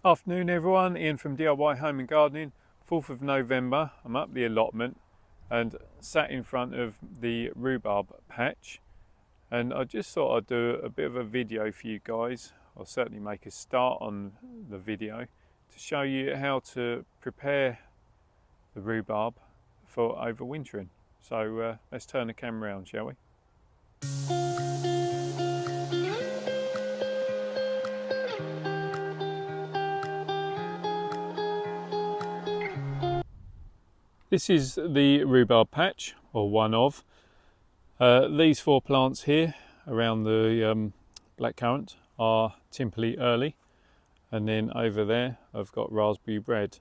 Afternoon everyone, Ian from DIY Home and Gardening. 4th of November, I'm up the allotment and sat in front of the rhubarb patch, and I just thought I'd do a bit of a video for you guys. I'll certainly make a start on the video to show you how to prepare the rhubarb for overwintering. So let's turn the camera around, shall we? This is the rhubarb patch, or one of. These four plants here around the blackcurrant are Timperley Early, and then over there I've got raspberry bread.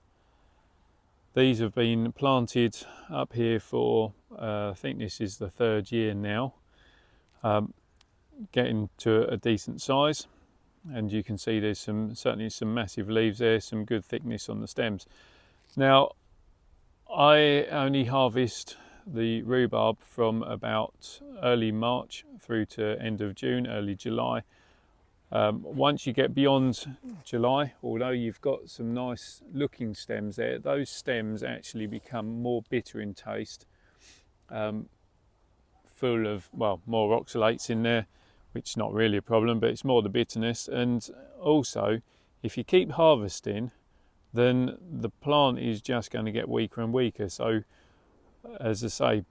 These have been planted up here for I think this is the third year now, getting to a decent size, and you can see there's certainly some massive leaves there, some good thickness on the stems. Now I only harvest the rhubarb from about early March through to end of June, early July. Once you get beyond July, although you've got some nice looking stems there, those stems actually become more bitter in taste, full of, well, more oxalates in there, which is not really a problem, but it's more the bitterness. And also, if you keep harvesting, then the plant is just going to get weaker and weaker. So as I say,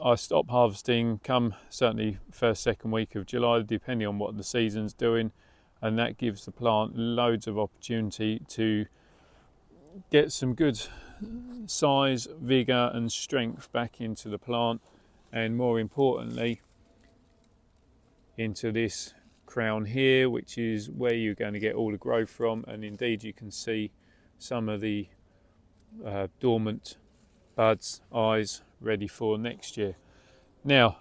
I stop harvesting come certainly first, second week of July, depending on what the season's doing, and that gives the plant loads of opportunity to get some good size, vigour and strength back into the plant, and more importantly into this crown here, which is where you're going to get all the growth from. And indeed you can see some of the dormant buds, eyes, ready for next year. Now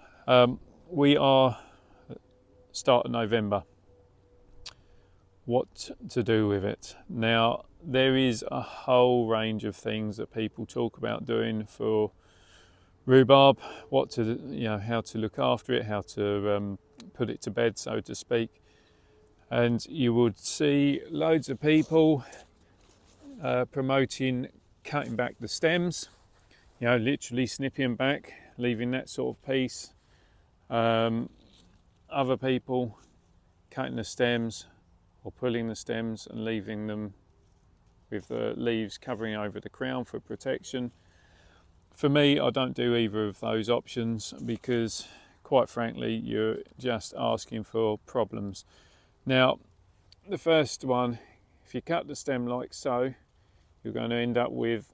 we are start of November. What to do with it? Now there is a whole range of things that people talk about doing for rhubarb, what to, how to look after it, how to put it to bed, so to speak. And you would see loads of people promoting cutting back the stems, literally snipping back, leaving that sort of piece. Other people cutting the stems or pulling the stems and leaving them with the leaves covering over the crown for protection. For me, I don't do either of those options because, quite frankly, you're just asking for problems. Now, the first one, if you cut the stem like so, you're going to end up with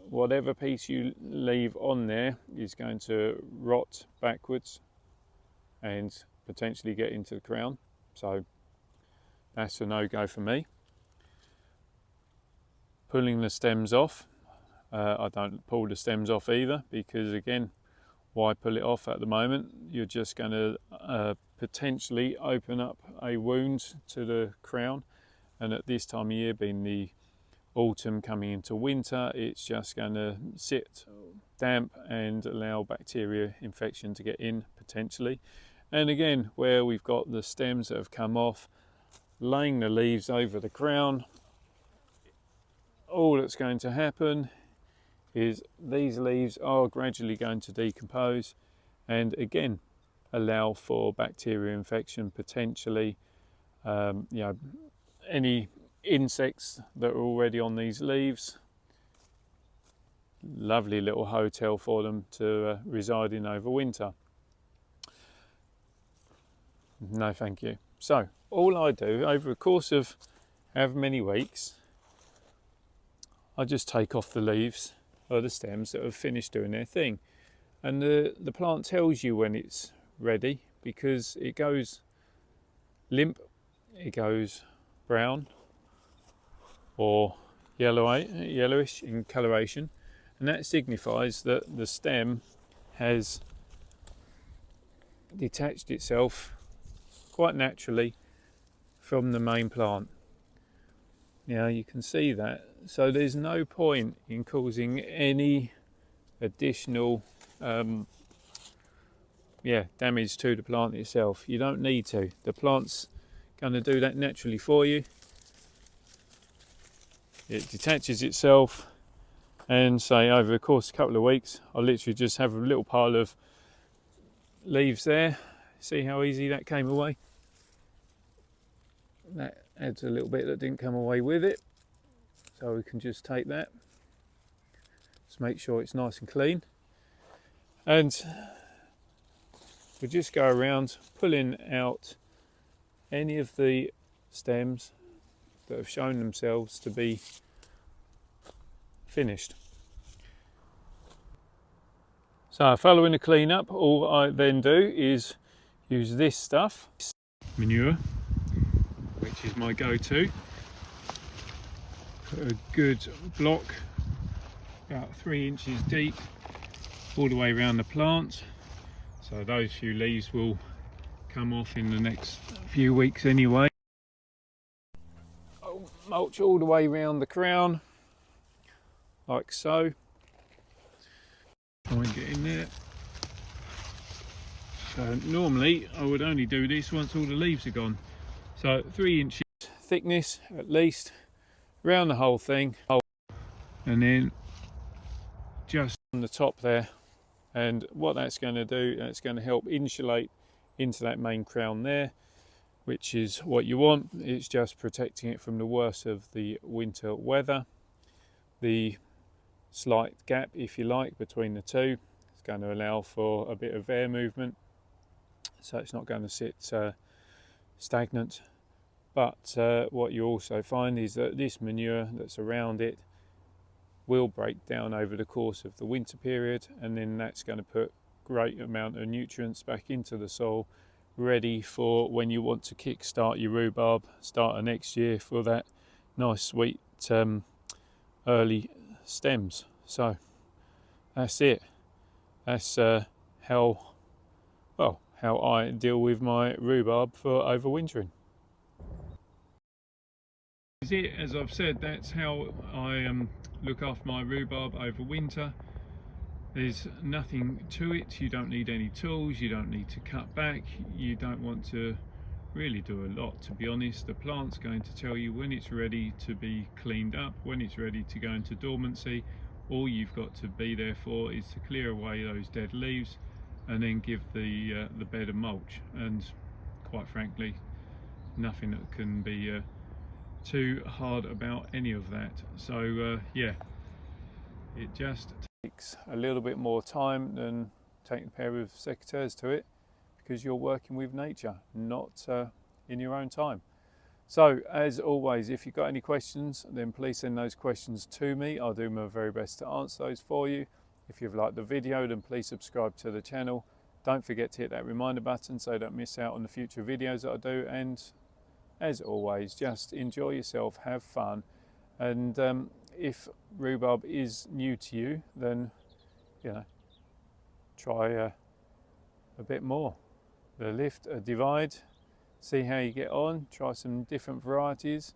whatever piece you leave on there is going to rot backwards and potentially get into the crown. So that's a no-go for me. Pulling the stems off, I don't pull the stems off either, because again, why pull it off at the moment? You're just going to potentially open up a wound to the crown, and at this time of year, being the autumn coming into winter, it's just going to sit damp and allow bacteria infection to get in potentially. And again, where we've got the stems that have come off, laying the leaves over the crown, all that's going to happen is these leaves are gradually going to decompose and again allow for bacteria infection potentially. Any insects that are already on these leaves, lovely little hotel for them to reside in over winter. No thank you. So all I do over the course of however many weeks, I just take off the leaves or the stems that have finished doing their thing, and the plant tells you when it's ready because it goes limp, it goes brown or yellowish in coloration, and that signifies that the stem has detached itself quite naturally from the main plant. Now you can see that, so there's no point in causing any additional damage to the plant itself. You don't need to. The plant's going to do that naturally for you. it detaches itself, and say over the course of a couple of weeks I'll literally just have a little pile of leaves there. See how easy that came away? That adds a little bit that didn't come away with it, so we can just take that, just make sure it's nice and clean, and we just go around pulling out any of the stems that have shown themselves to be finished. So following the clean up, all I then do is use this stuff, manure, which is my go-to. Put a good block about 3 inches deep all the way around the plant, so those few leaves will come off in the next few weeks anyway. I'll mulch all the way around the crown like so. Try and get in there. So normally I would only do this once all the leaves are gone. So 3 inches thickness at least around the whole thing, and then just on the top there. And what that's going to do, that's going to help insulate into that main crown there, which is what you want. It's just protecting it from the worst of the winter weather. The slight gap, if you like, between the two is going to allow for a bit of air movement, so it's not going to sit stagnant. But what you also find is that this manure that's around it will break down over the course of the winter period, and then that's going to put great amount of nutrients back into the soil, ready for when you want to kick start your rhubarb start of next year for that nice sweet early stems. So that's it. That's how I deal with my rhubarb for overwintering. As I've said, that's how I look after my rhubarb over winter. There's nothing to it. You don't need any tools, you don't need to cut back, you don't want to really do a lot, to be honest. The plant's going to tell you when it's ready to be cleaned up, when it's ready to go into dormancy. All you've got to be there for is to clear away those dead leaves and then give the bed a mulch, and quite frankly nothing that can be too hard about any of that. So yeah, it just takes a little bit more time than taking a pair of secateurs to it, because you're working with nature, not in your own time. So as always, if you've got any questions, then please send those questions to me. I'll do my very best to answer those for you. If you've liked the video, then please subscribe to the channel. Don't forget to hit that reminder button so you don't miss out on the future videos that I do. And as always, just enjoy yourself, have fun, and if rhubarb is new to you, then try a bit more. A lift, a divide, see how you get on, try some different varieties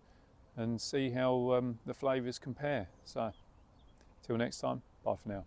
and see how the flavours compare. So till next time, bye for now.